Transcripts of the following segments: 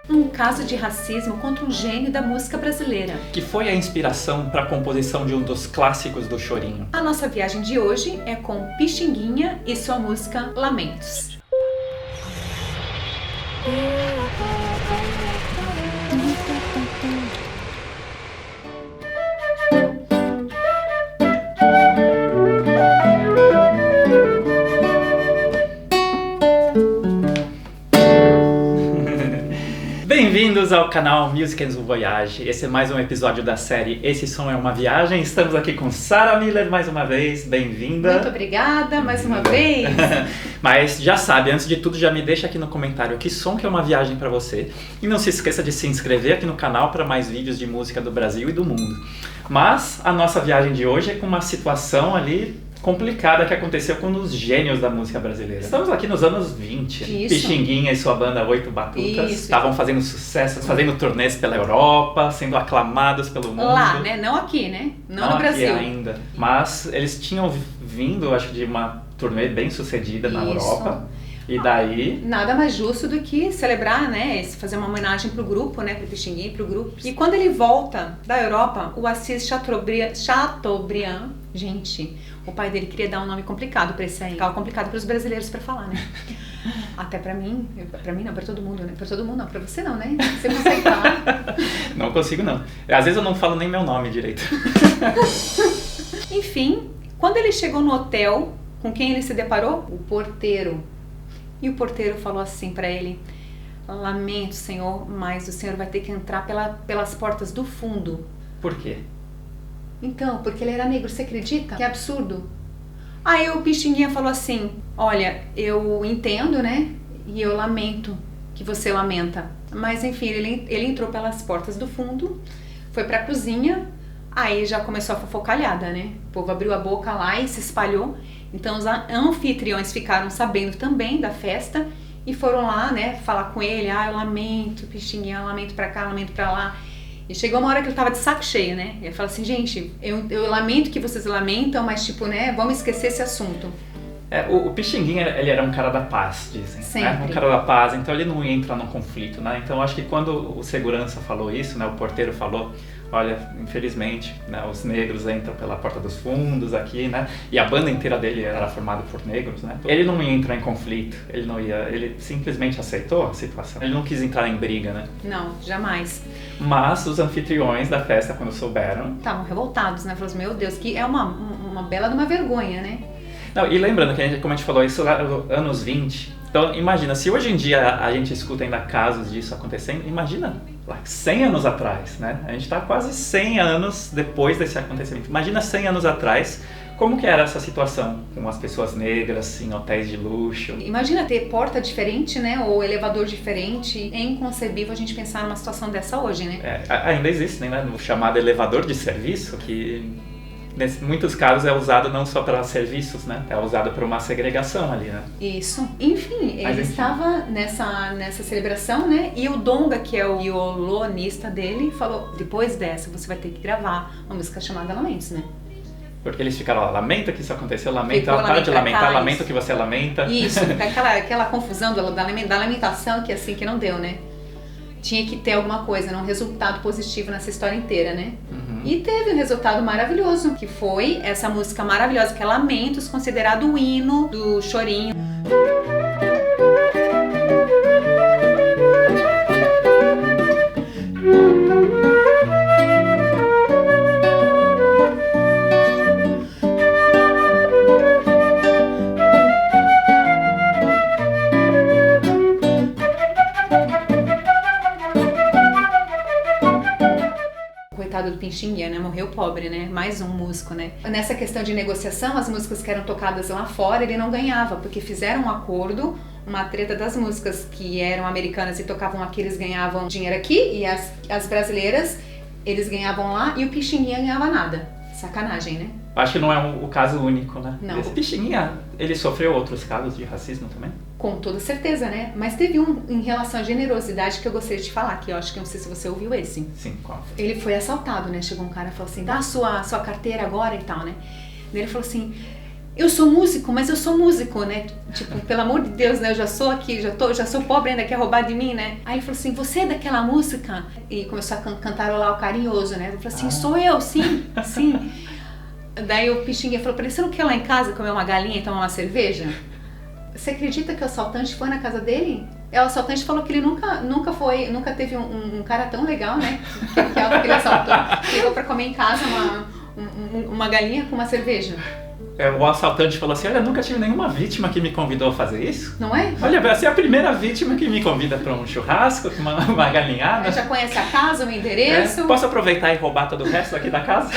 Um caso de racismo contra um gênio da música brasileira, que foi a inspiração para a composição de um dos clássicos do chorinho. A nossa viagem de hoje é com Pixinguinha e sua música Lamentos. Bem-vindos ao canal Music and Voyage. Esse é mais um episódio da série Esse Som é uma Viagem. Estamos aqui com Sarah Miller mais uma vez. Bem-vinda. Muito obrigada mais uma vez. Mas já sabe, antes de tudo, já me deixa aqui no comentário que som que é uma viagem para você. E não se esqueça de se inscrever aqui no canal para mais vídeos de música do Brasil e do mundo. Mas a nossa viagem de hoje é com uma situação ali complicada que aconteceu com um dos gênios da música brasileira. Estamos aqui nos anos 20. Isso. Pixinguinha e sua banda Oito Batutas estavam fazendo sucesso, fazendo turnês pela Europa, sendo aclamados pelo mundo. Lá, né? Não aqui, né? Não no Brasil. Aqui ainda. Mas eles tinham vindo, acho, de uma turnê bem sucedida na Europa. E daí... Nada mais justo do que celebrar, né? Fazer uma homenagem pro grupo, né? Pro Pixinguinha, pro grupo. E quando ele volta da Europa, o Assis Chateaubriand, gente, o pai dele queria dar um nome complicado pra esse aí. Ficava complicado pros brasileiros pra falar, né? Até pra mim não, pra todo mundo, né? Pra todo mundo não, pra você não, né? Você consegue falar? Não consigo não. Às vezes eu não falo nem meu nome direito. Enfim, quando ele chegou no hotel, com quem ele se deparou? O porteiro. E o porteiro falou assim pra ele: lamento, senhor, mas o senhor vai ter que entrar pelas portas do fundo. Por quê? Então, porque ele era negro, você acredita? Que absurdo. Aí o Pixinguinha falou assim: olha, eu entendo, né? E eu lamento que você lamenta. Mas enfim, ele entrou pelas portas do fundo, foi pra cozinha, aí já começou a fofocalhada, né? O povo abriu a boca lá e se espalhou. Então os anfitriões ficaram sabendo também da festa e foram lá, né, falar com ele: eu lamento, Pixinguinha, eu lamento pra cá, lamento pra lá. E chegou uma hora que ele tava de saco cheio, né? Ele falou assim: gente, eu lamento que vocês lamentam, mas tipo, né, vamos esquecer esse assunto. O Pixinguinha, ele era um cara da paz, dizem. Sempre. Né? Um cara da paz, então ele não ia entrar num conflito, né? Então acho que quando o segurança falou isso, né, o porteiro falou: olha, infelizmente, né, os negros entram pela porta dos fundos aqui, né? E a banda inteira dele era formada por negros, né? Ele não ia entrar em conflito, ele simplesmente aceitou a situação. Ele não quis entrar em briga, né? Não, jamais. Mas os anfitriões da festa, quando souberam... Estavam revoltados, né? Falaram assim: meu Deus, que é uma bela de uma vergonha, né? Não, e lembrando que como a gente falou, isso lá nos anos 20. Então imagina, se hoje em dia a gente escuta ainda casos disso acontecendo, imagina lá 100 anos atrás, né? A gente está quase 100 anos depois desse acontecimento. Imagina 100 anos atrás, como que era essa situação com as pessoas negras em hotéis de luxo. Imagina ter porta diferente, né? Ou elevador diferente. É inconcebível a gente pensar numa situação dessa hoje, né? Ainda existe, né? O chamado elevador de serviço, que... em muitos casos é usado não só para serviços, né? É usado para uma segregação ali, né? Isso. Enfim, ele estava nessa celebração, né? E o Donga, que é o violonista dele, falou: depois dessa você vai ter que gravar uma música chamada Lamentos, né? Porque eles ficaram lá: lamenta que isso aconteceu, lamenta, Ficou, para de lamentar, isso. lamenta que você lamenta. Isso, aquela confusão da lamentação que assim, que não deu, né? Tinha que ter alguma coisa, né? Um resultado positivo nessa história inteira, né? Uhum. E teve um resultado maravilhoso, que foi essa música maravilhosa, que é Lamentos, considerado o hino do chorinho. Do Pixinguinha, né? Morreu pobre, né? Mais um músico, né? Nessa questão de negociação, as músicas que eram tocadas lá fora, ele não ganhava, porque fizeram um acordo, uma treta das músicas que eram americanas e tocavam aqui, eles ganhavam dinheiro aqui, e as brasileiras, eles ganhavam lá, e o Pixinguinha ganhava nada. Sacanagem, né? Acho que não é o caso único, né? Não. O Pixinguinha, ele sofreu outros casos de racismo também? Com toda certeza, né? Mas teve um em relação à generosidade que eu gostaria de falar, que eu acho que não sei se você ouviu esse. Sim, qual? Ele foi assaltado, né? Chegou um cara e falou assim: dá a sua carteira agora e tal, né? Ele falou assim: eu sou músico, mas eu sou músico, né? Tipo, pelo amor de Deus, né? Eu já sou aqui, já sou pobre ainda, quer roubar de mim, né? Aí ele falou assim, você é daquela música? E começou a cantarolar o Carinhoso, né? Ele falou assim, sou eu, sim, sim. Daí o Pixinguinha falou pra ele, você não quer ir lá em casa comer uma galinha e tomar uma cerveja? Você acredita que o assaltante foi na casa dele? O assaltante falou que ele nunca teve um cara tão legal, né? Que é o que ele assaltou. Chegou pra comer em casa uma galinha com uma cerveja. O assaltante falou assim, olha, nunca tive nenhuma vítima que me convidou a fazer isso. Não é? Olha, você é a primeira vítima que me convida para um churrasco, uma galinhada. Já conhece a casa, o endereço. Posso aproveitar e roubar todo o resto aqui da casa?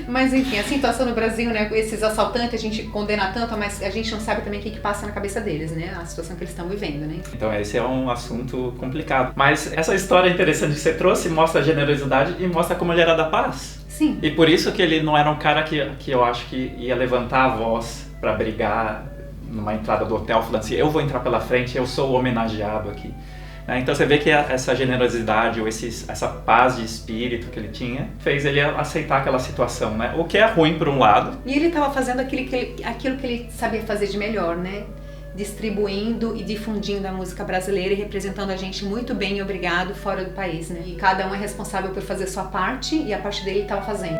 Mas enfim, a situação no Brasil, né, esses assaltantes, a gente condena tanto, mas a gente não sabe também o que passa na cabeça deles, né, a situação que eles estão vivendo, né. Então esse é um assunto complicado. Mas essa história interessante que você trouxe mostra a generosidade e mostra como ele era da paz. Sim. E por isso que ele não era um cara que eu acho que ia levantar a voz para brigar numa entrada do hotel, falando assim, eu vou entrar pela frente, eu sou o homenageado aqui. Então você vê que essa generosidade ou essa paz de espírito que ele tinha fez ele aceitar aquela situação, né? O que é ruim por um lado. E ele estava fazendo aquilo que ele sabia fazer de melhor, né? Distribuindo e difundindo a música brasileira e representando a gente muito bem e obrigado fora do país, né? E cada um é responsável por fazer a sua parte e a parte dele estava fazendo.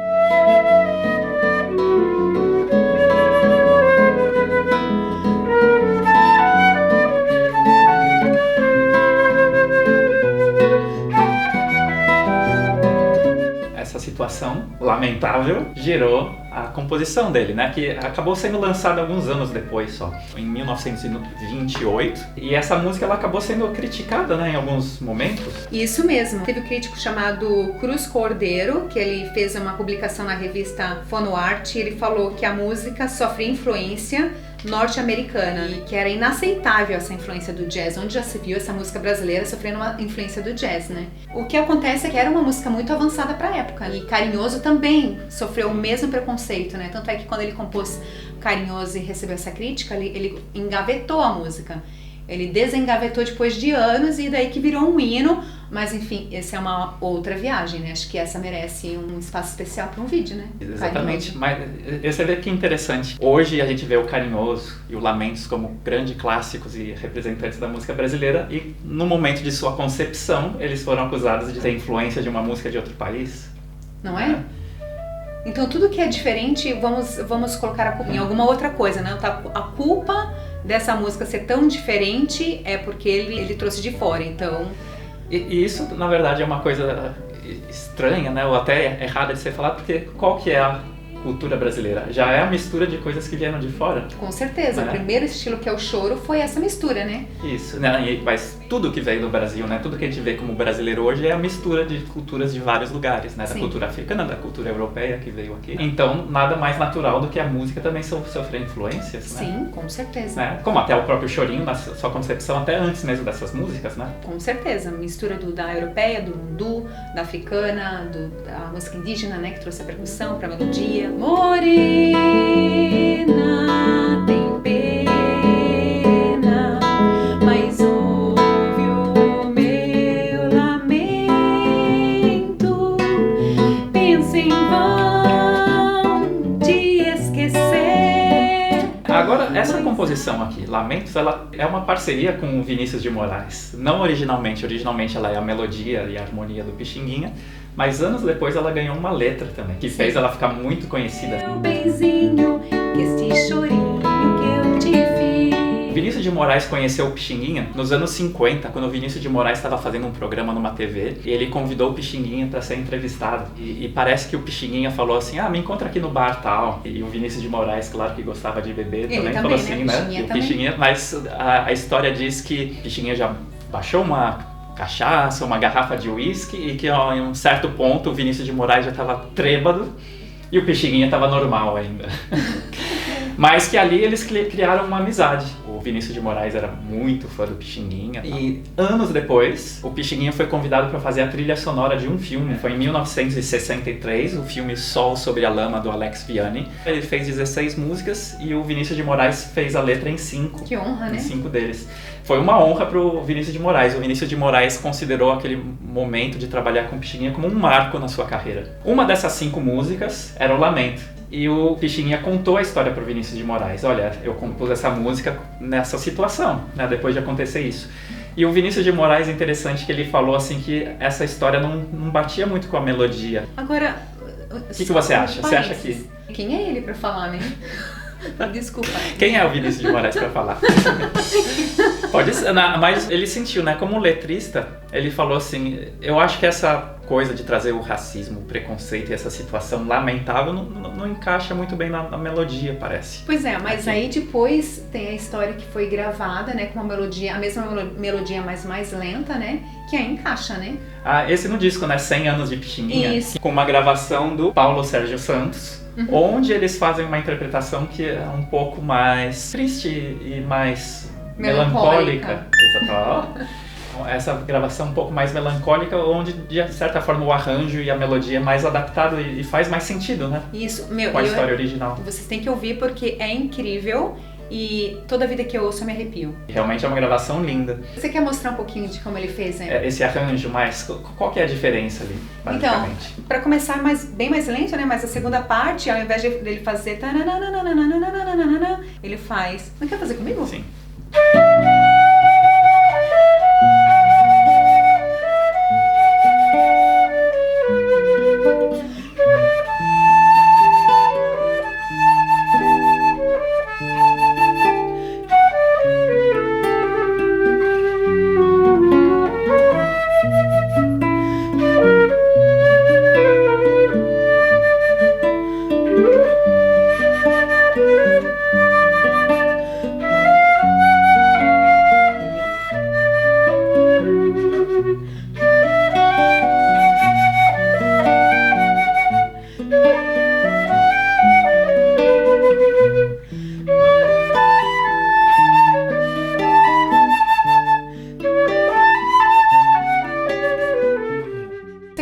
Essa situação lamentável gerou a composição dele, né, que acabou sendo lançada alguns anos depois só, em 1928, e essa música ela acabou sendo criticada, né, em alguns momentos. Isso mesmo, teve um crítico chamado Cruz Cordeiro, que ele fez uma publicação na revista Fonoarte, e ele falou que a música sofre influência norte-americana e que era inaceitável essa influência do jazz, onde já se viu essa música brasileira sofrendo uma influência do jazz, né? O que acontece é que era uma música muito avançada para a época e Carinhoso também sofreu o mesmo preconceito, né? Tanto é que quando ele compôs Carinhoso e recebeu essa crítica, ele engavetou a música. Ele desengavetou depois de anos e daí que virou um hino, mas enfim, essa é uma outra viagem, né? Acho que essa merece um espaço especial para um vídeo, né? Exatamente, mas você vê que interessante. Hoje a gente vê o Carinhoso e o Lamentos como grandes clássicos e representantes da música brasileira e no momento de sua concepção eles foram acusados de ter influência de uma música de outro país. Não é? Então tudo que é diferente, vamos colocar a culpa em alguma outra coisa, né? A culpa dessa música ser tão diferente é porque ele trouxe de fora, então... E isso, na verdade, é uma coisa estranha, né? Ou até errada de ser falado, porque qual que é a cultura brasileira? Já é a mistura de coisas que vieram de fora. Com certeza, né? O primeiro estilo que é o choro foi essa mistura, né? Isso, né? Mas tudo que veio do Brasil, né? Tudo que a gente vê como brasileiro hoje é a mistura de culturas de vários lugares, né? Da cultura africana, da cultura europeia que veio aqui. Então, nada mais natural do que a música também sofrer influências, né? Sim, com certeza. Né? Como até o próprio chorinho, na sua concepção, até antes mesmo dessas músicas, né? Com certeza, mistura da europeia, do hindu, da africana, da música indígena, né? Que trouxe a percussão pra melodia. Morena, tem pena, mas ouve o meu lamento, pensa em vão te esquecer. Agora, essa composição aqui, Lamentos, ela é uma parceria com o Vinícius de Moraes. Não originalmente ela é a melodia e a harmonia do Pixinguinha, mas anos depois ela ganhou uma letra também, que fez ela ficar muito conhecida. Meu benzinho, que este chorinho que eu te fiz. Vinícius de Moraes conheceu o Pixinguinha nos anos 50, quando o Vinícius de Moraes estava fazendo um programa numa TV e ele convidou o Pixinguinha para ser entrevistado. E parece que o Pixinguinha falou assim, me encontra aqui no bar tal. E o Vinícius de Moraes, claro que gostava de beber, também falou assim, né? E o Pixinguinha, mas a história diz que o Pixinguinha já baixou uma cachaça, uma garrafa de uísque e que em um certo ponto o Vinícius de Moraes já estava trêbado e o Pixinguinha estava normal ainda. Mas que ali eles criaram uma amizade. O Vinícius de Moraes era muito fã do Pixinguinha. E anos depois, o Pixinguinha foi convidado para fazer a trilha sonora de um filme. Foi em 1963, o filme Sol sobre a Lama, do Alex Vianney. Ele fez 16 músicas e o Vinícius de Moraes fez a letra em 5. Que honra, né? Em 5 deles. Foi uma honra para o Vinícius de Moraes. O Vinícius de Moraes considerou aquele momento de trabalhar com o Pixinguinha como um marco na sua carreira. Uma dessas 5 músicas era o Lamento. E o Pixinguinha contou a história pro Vinícius de Moraes. Olha, eu compus essa música nessa situação, né, depois de acontecer isso. E o Vinícius de Moraes, interessante que ele falou assim que essa história não batia muito com a melodia. Agora, o que você acha? Você acha que... Quem é ele pra falar, né? Desculpa. Quem é o Vinícius de Moraes pra falar? Pode ser, mas ele sentiu, né? Como letrista, ele falou assim, eu acho que essa coisa de trazer o racismo, o preconceito e essa situação lamentável não encaixa muito bem na melodia, parece. Pois é, mas aí depois tem a história que foi gravada, né, com uma melodia, a mesma melodia, mas mais lenta, né, que aí encaixa, né? Ah, esse no disco, né, 100 anos de Pixinguinha, isso. Com uma gravação do Paulo Sérgio Santos, onde eles fazem uma interpretação que é um pouco mais triste e mais melancólica. Exato. Essa gravação um pouco mais melancólica, onde de certa forma o arranjo e a melodia é mais adaptado e faz mais sentido, né? Isso, com a história original. Vocês têm que ouvir porque é incrível e toda vida que eu ouço eu me arrepio. Realmente é uma gravação linda. Você quer mostrar um pouquinho de como ele fez, né? Esse arranjo, mas qual que é a diferença ali, basicamente? Então, para começar bem mais lento, né? Mas a segunda parte, ao invés dele fazer ele faz... Não quer fazer comigo? Sim.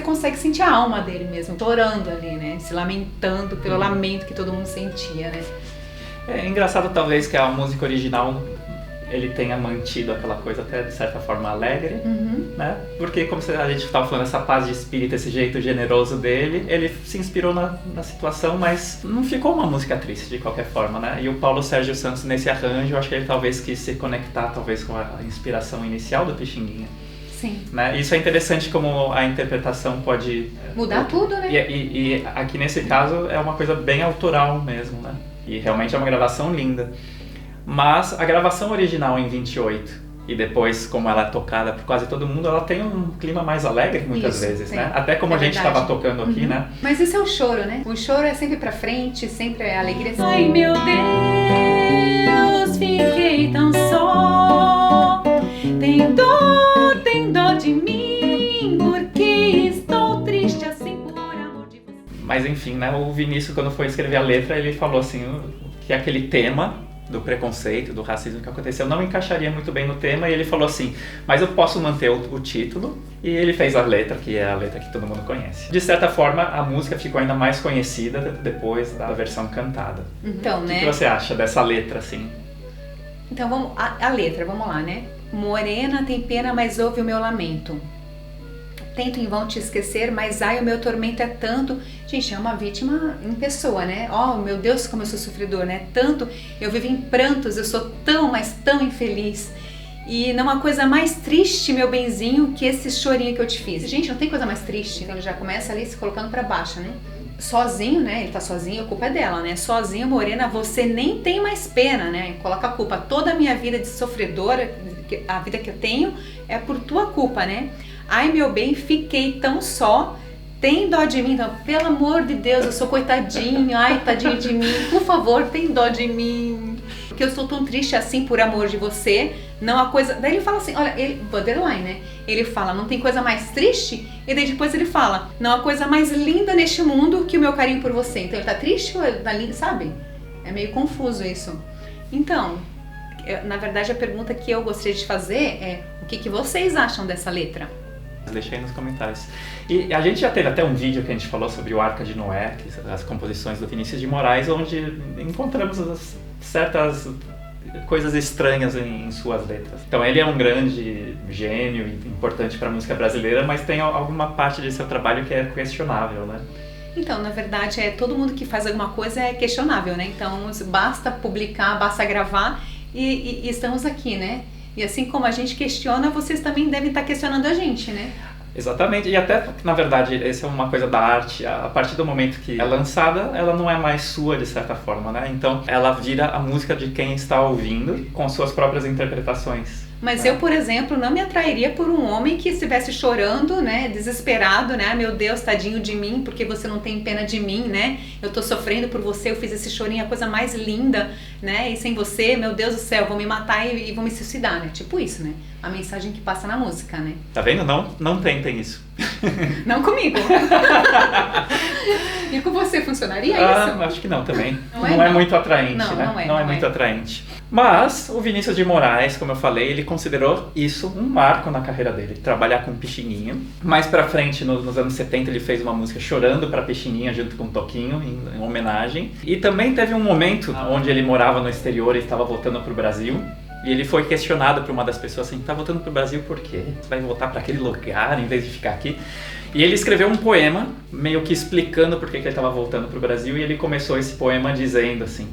Consegue sentir a alma dele mesmo, chorando ali, né? Se lamentando pelo lamento que todo mundo sentia, né? É engraçado talvez que a música original ele tenha mantido aquela coisa até de certa forma alegre, né? Porque como a gente estava falando, essa paz de espírito, esse jeito generoso dele, ele se inspirou na situação, mas não ficou uma música triste de qualquer forma, né? E o Paulo Sérgio Santos nesse arranjo, eu acho que ele talvez quis se conectar talvez com a inspiração inicial do Pixinguinha. Sim. Né? Isso é interessante como a interpretação pode... mudar tudo, né? E aqui nesse caso é uma coisa bem autoral mesmo, né? E realmente é uma gravação linda. Mas a gravação original em 28 e depois como ela é tocada por quase todo mundo, ela tem um clima mais alegre muitas vezes, né? Até como a gente estava tocando aqui, né? Mas isso é o choro, né? O choro é sempre pra frente, sempre é alegria. Ai meu Deus, fiquei tão só, tem dó de mim, porque estou triste assim por amor de você. Mas enfim, né? O Vinícius, quando foi escrever a letra, ele falou assim, que aquele tema do preconceito, do racismo que aconteceu, não encaixaria muito bem no tema, e ele falou assim, mas eu posso manter o título, e ele fez a letra, que é a letra que todo mundo conhece. De certa forma, a música ficou ainda mais conhecida depois da versão cantada. Então, né? O que você acha dessa letra, assim? Então, vamos a letra, vamos lá, né? Morena tem pena, mas ouve o meu lamento. Tento em vão te esquecer, mas ai, o meu tormento é tanto. Gente, é uma vítima em pessoa, né? Oh, meu Deus, como eu sou sofredor, né? Tanto, eu vivo em prantos, eu sou tão, mas tão infeliz. E não há coisa mais triste, meu benzinho, que esse chorinho que eu te fiz. Gente, não tem coisa mais triste. Então ele já começa ali se colocando pra baixo, né? Sozinho, né? Ele tá sozinho, a culpa é dela, né? Sozinho, morena, você nem tem mais pena, né? Coloca a culpa. Toda a minha vida de sofredora, a vida que eu tenho, é por tua culpa, né? Ai, meu bem, fiquei tão só. Tem dó de mim? Então, pelo amor de Deus, eu sou coitadinho. Ai, tadinho de mim. Por favor, tem dó de mim. Porque eu estou tão triste assim por amor de você. Não há coisa... Daí ele fala assim, olha, borderline, né? Ele fala, não tem coisa mais triste? E daí depois ele fala, não há coisa mais linda neste mundo que o meu carinho por você. Então ele tá triste ou ele tá lindo, sabe? É meio confuso isso. Então, na verdade a pergunta que eu gostaria de fazer é, o que vocês acham dessa letra? Deixa aí nos comentários. E a gente já teve até um vídeo que a gente falou sobre o Arca de Noé, as composições do Vinícius de Moraes, onde encontramos certas coisas estranhas em suas letras. Então ele é um grande gênio e importante para a música brasileira, mas tem alguma parte de seu trabalho que é questionável, né? Então, na verdade, todo mundo que faz alguma coisa é questionável, né? Então, basta publicar, basta gravar e estamos aqui, né? E assim como a gente questiona, vocês também devem estar questionando a gente, né? Exatamente, e até, na verdade, essa é uma coisa da arte, a partir do momento que é lançada, ela não é mais sua, de certa forma, né? Então, ela vira a música de quem está ouvindo, com suas próprias interpretações. Mas eu, por exemplo, não me atrairia por um homem que estivesse chorando, né, desesperado, né, meu Deus, tadinho de mim, porque você não tem pena de mim, né, eu tô sofrendo por você, eu fiz esse chorinho, a coisa mais linda, né, e sem você, meu Deus do céu, vou me matar e vou me suicidar, né, tipo isso, né, a mensagem que passa na música, né. Tá vendo? Não tentem isso. Não comigo. E com você, funcionaria isso? Acho que não também. Não é muito atraente, não, né? Não é muito atraente. Mas o Vinícius de Moraes, como eu falei, ele considerou isso um marco na carreira dele, trabalhar com Pixinguinha. Mais pra frente, nos anos 70, ele fez uma música chorando pra Pixinguinha junto com o Toquinho, em homenagem. E também teve um momento onde ele morava no exterior e estava voltando pro Brasil. E ele foi questionado por uma das pessoas assim, tá voltando pro Brasil por quê? Você vai voltar para aquele lugar em vez de ficar aqui? E ele escreveu um poema, meio que explicando por que ele estava voltando pro Brasil, e ele começou esse poema dizendo assim: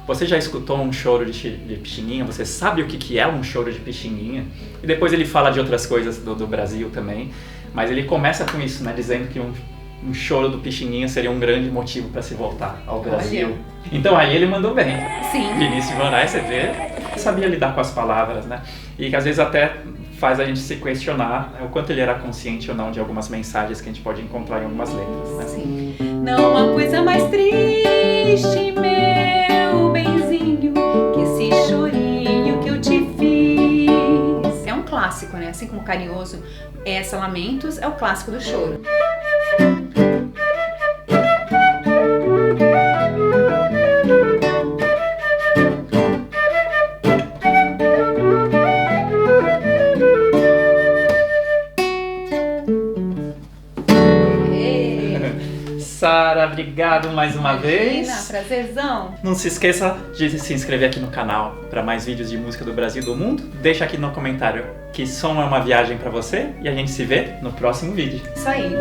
você já escutou um choro de Pixinguinha? Você sabe o que é um choro de Pixinguinha? E depois ele fala de outras coisas do Brasil também, mas ele começa com isso, né, dizendo que um choro do Pixinguinha seria um grande motivo para se voltar ao Brasil. Olha. Então aí ele mandou bem. Sim. Vinícius de Moraes, você vê, sabia lidar com as palavras, né? E que às vezes até faz a gente se questionar, né, o quanto ele era consciente ou não de algumas mensagens que a gente pode encontrar em algumas letras, né? Sim. Não há coisa mais triste, meu benzinho, que esse chorinho que eu te fiz. É um clássico, né? Assim como Carinhoso, essa Lamentos é o clássico do choro. Sara, obrigado mais uma vez. Prazerzão. Não se esqueça de se inscrever aqui no canal para mais vídeos de música do Brasil e do mundo. Deixa aqui no comentário que som é uma viagem para você e a gente se vê no próximo vídeo. Isso aí.